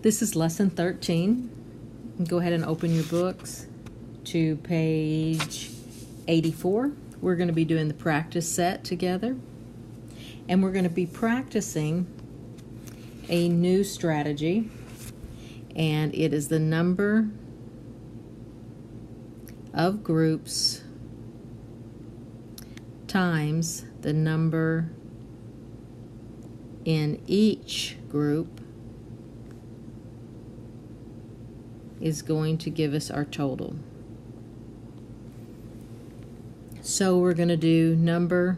This is lesson 13. Go ahead and open your books to page 84. We're going to be doing the practice set together. And we're going to be practicing a new strategy. And it is the number of groups times the number in each group is going to give us our total. So we're going to do number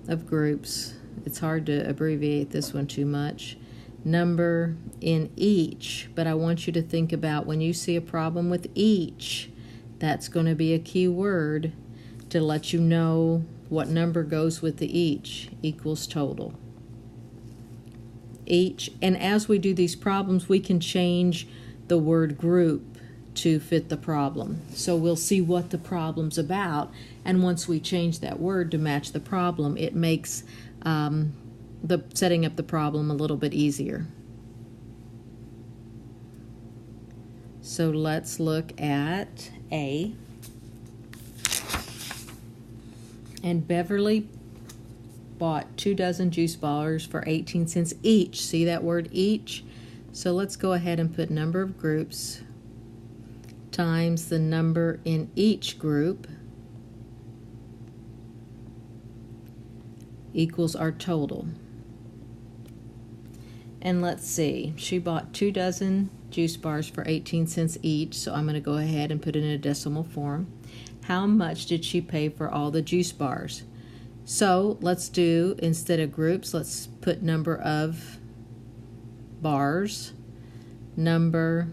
of groups. It's hard to abbreviate this one too much. Number in each, but I want you to think about when you see a problem with each, that's going to be a key word to let you know what number goes with the each equals total. Each, and as we do these problems, we can change the word group to fit the problem. So we'll see what the problem's about, and once we change that word to match the problem, it makes the setting up the problem a little bit easier. So let's look at A. And Beverly bought 2 dozen juice bars for 18 cents each. See that word each? So let's go ahead and put number of groups times the number in each group equals our total. And let's see, she bought 2 dozen juice bars for 18 cents each, so I'm going to go ahead and put it in a decimal form. How much did she pay for all the juice bars? So let's do, instead of groups, let's put number of bars, number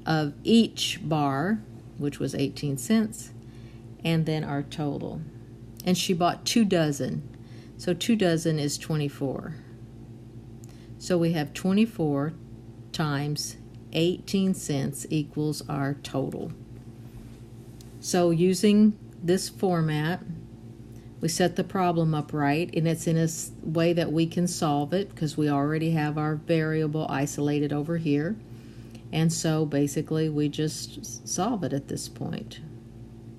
of each bar, which was 18 cents, and then our total. And she bought 2 dozen. So 2 dozen is 24. So we have 24 times 18 cents equals our total. So using this format, we set the problem up right, and it's in a way that we can solve it because we already have our variable isolated over here. And so basically we just solve it at this point.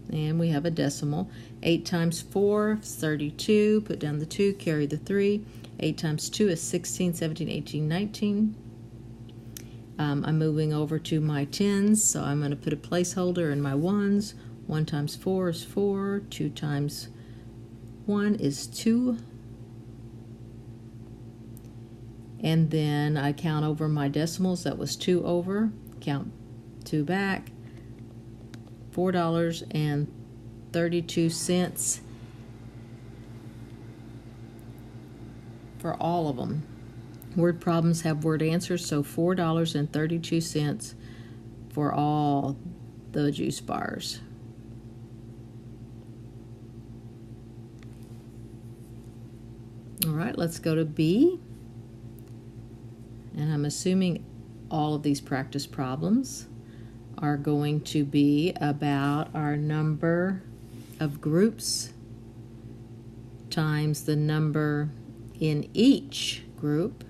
And we have a decimal. 8 times 4 is 32. Put down the 2, carry the 3. 8 times 2 is 16, 17, 18, 19. I'm moving over to my tens, so I'm going to put a placeholder in my ones. 1 times 4 is 4. 2 times 1 is 2. And then I count over my decimals. That was 2 over. Count 2 back. $4.32 for all of them. Word problems have word answers, so $4.32 for all the juice bars. All right, let's go to B. And I'm assuming all of these practice problems are going to be about our number of groups times the number in each group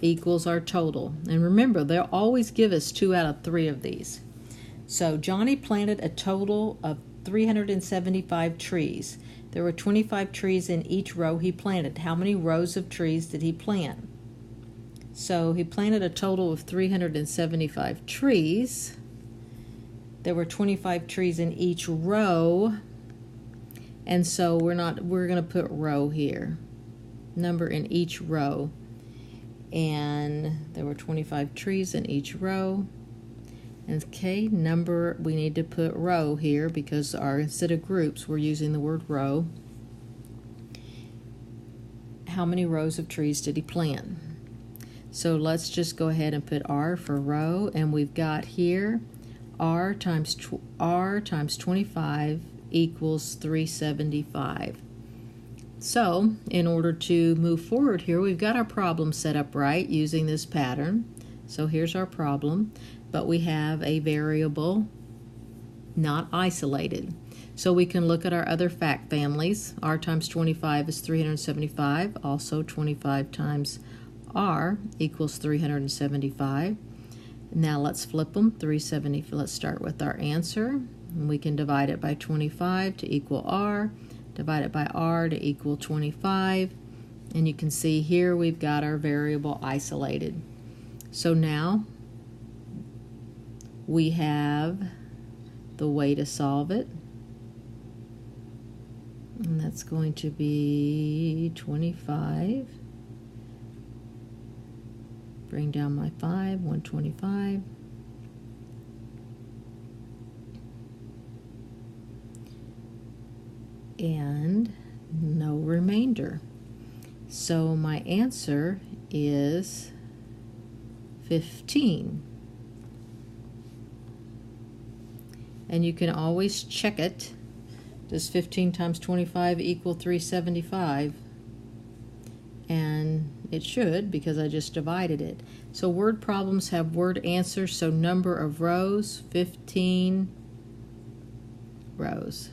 equals our total. And remember, they'll always give us 2 out of 3 of these. So Johnny planted a total of 375 trees. There were 25 trees in each row he planted. How many rows of trees did he plant? So he planted a total of 375 trees. There were 25 trees in each row. And so we're going to put row here. Number in each row. And there were 25 trees in each row. Okay, number, we need to put row here because instead of groups, we're using the word row. How many rows of trees did he plant? So let's just go ahead and put R for row, and we've got here R times 25 equals 375. So in order to move forward here, we've got our problem set up right using this pattern. So here's our problem, but we have a variable not isolated. So we can look at our other fact families. R times 25 is 375. Also 25 times R equals 375. Now let's flip them. 370. Let's start with our answer. And we can divide it by 25 to equal R. Divide it by R to equal 25. And you can see here we've got our variable isolated. So now we have the way to solve it. And that's going to be 25. Bring down my 5, 125. And no remainder. So my answer is 15. And you can always check it. Does 15 times 25 equal 375? And it should, because I just divided it. So word problems have word answers, so number of rows, 15 rows.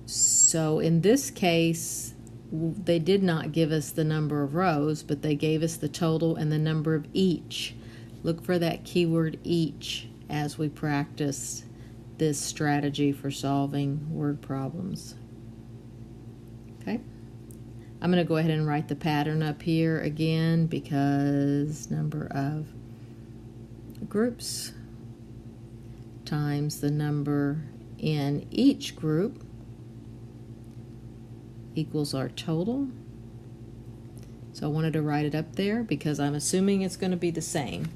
So in this case, they did not give us the number of rows, but they gave us the total and the number of each. Look for that keyword each as we practice this strategy for solving word problems. Okay, I'm going to go ahead and write the pattern up here again, because number of groups times the number in each group equals our total. So I wanted to write it up there because I'm assuming it's going to be the same.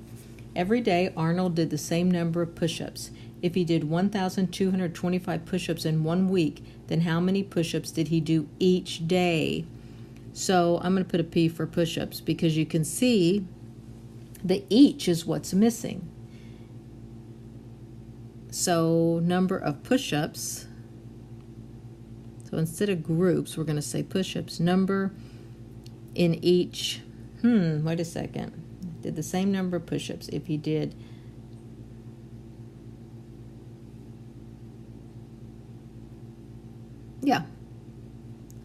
Every day, Arnold did the same number of push-ups. If he did 1,225 push-ups in 1 week, then how many push-ups did he do each day? So I'm going to put a P for push-ups, because you can see the each is what's missing. So number of push-ups, so instead of groups, we're going to say push-ups. Number in each, wait a second. Did the same number of push-ups. If he did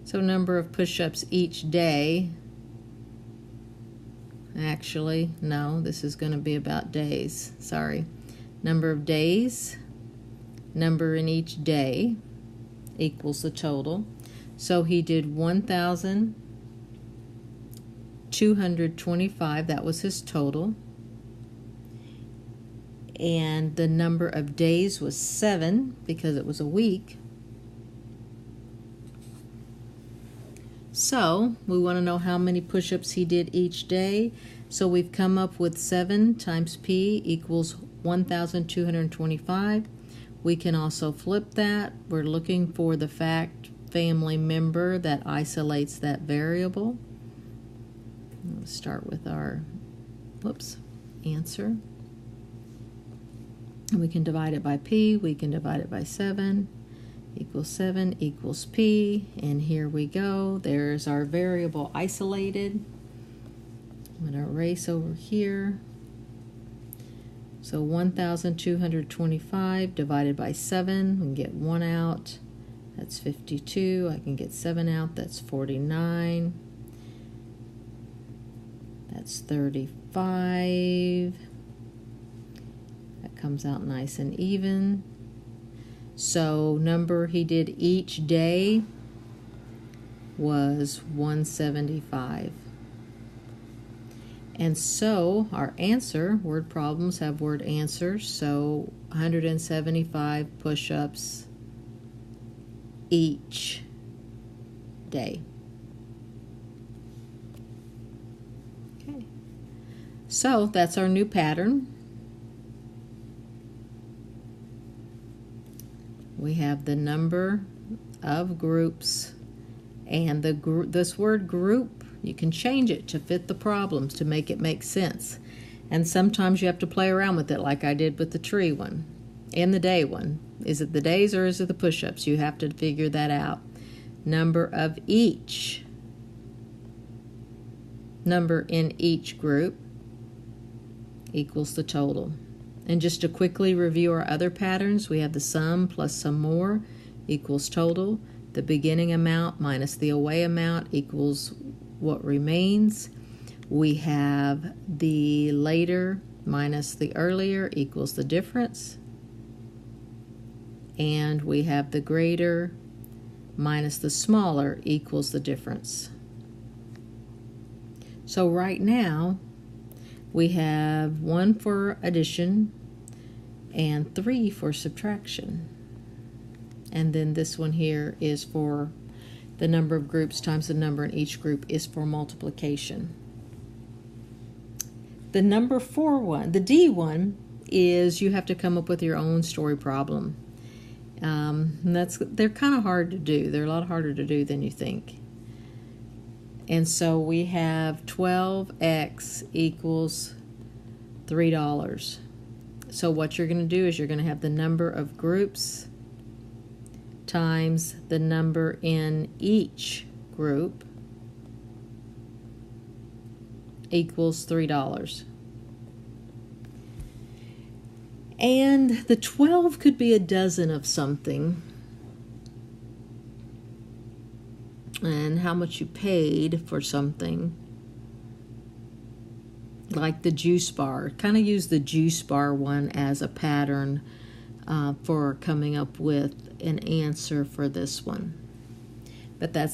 so number of push-ups each day. Actually, no, this is going to be about days. Sorry. Number of days, number in each day equals the total. So he did 1,225, that was his total. And the number of days was 7, because it was a week. So we want to know how many push-ups he did each day. So we've come up with 7 times P equals 1,225. We can also flip that. We're looking for the fact family member that isolates that variable. Let's start with our answer. And we can divide it by P. We can divide it by 7. Equals 7 equals P. And here we go. There's our variable isolated. I'm going to erase over here. So 1,225 divided by 7, we can get 1 out. That's 52. I can get 7 out. That's 49. That's 35. That comes out nice and even. So number he did each day was 175. And so our answer, word problems have word answers, so 175 push-ups each day. Okay, so that's our new pattern. We have the number of groups, and this word group, you can change it to fit the problems to make it make sense. And sometimes you have to play around with it, like I did with the tree one and the day one. Is it the days or is it the push-ups? You have to figure that out. Number of each, number in each group equals the total. And just to quickly review our other patterns, we have the sum plus some more equals total. The beginning amount minus the away amount equals what remains. We have the later minus the earlier equals the difference. And we have the greater minus the smaller equals the difference. So right now, we have 1 for addition and 3 for subtraction. And then this one here is for the number of groups times the number in each group is for multiplication. The number 4 one, the D one, is you have to come up with your own story problem. They're kind of hard to do. They're a lot harder to do than you think. And so we have 12x equals $3. So what you're going to do is you're going to have the number of groups times the number in each group equals $3. And the 12 could be a dozen of something. And how much you paid for something. Like the juice bar. Kind of use the juice bar one as a pattern for coming up with an answer for this one. But that's